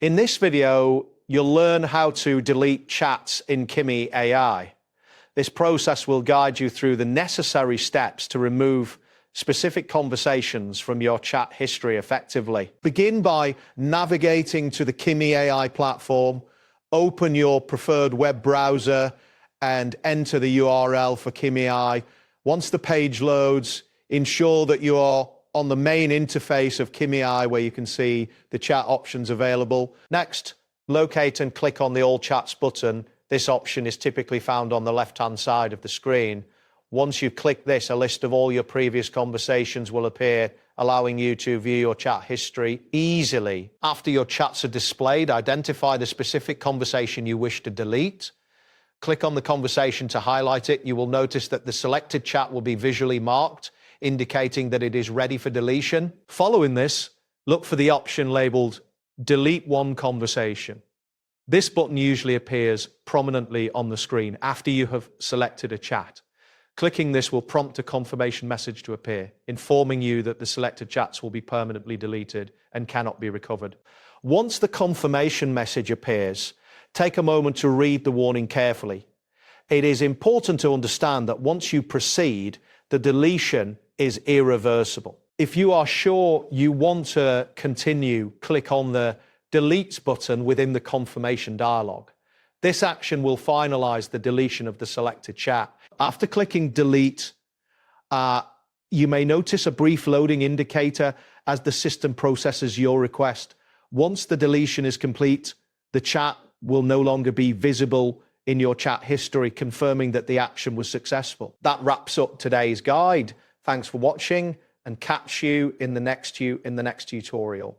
In this video, you'll learn how to delete chats in Kimi AI. This process will guide you through the necessary steps to remove specific conversations from your chat history effectively. Begin by navigating to the Kimi AI platform, open your preferred web browser and enter the URL for Kimi AI. Once the page loads, ensure that you are on the main interface of Kimi AI where you can see the chat options available. Next, locate and click on the All Chats button. This option is typically found on the left-hand side of the screen. Once you click this, a list of all your previous conversations will appear, allowing you to view your chat history easily. After your chats are displayed, identify the specific conversation you wish to delete. Click on the conversation to highlight it. You will notice that the selected chat will be visually marked, indicating that it is ready for deletion. Following this, look for the option labeled Delete One Conversation. This button usually appears prominently on the screen after you have selected a chat. Clicking this will prompt a confirmation message to appear, informing you that the selected chats will be permanently deleted and cannot be recovered. Once the confirmation message appears, take a moment to read the warning carefully. It is important to understand that once you proceed, the deletion is irreversible. If you are sure you want to continue, click on the Delete button within the confirmation dialog. This action will finalize the deletion of the selected chat. After clicking Delete, you may notice a brief loading indicator as the system processes your request. Once the deletion is complete, the chat will no longer be visible in your chat history, confirming that the action was successful. That wraps up today's guide. Thanks for watching and catch you in the next tutorial.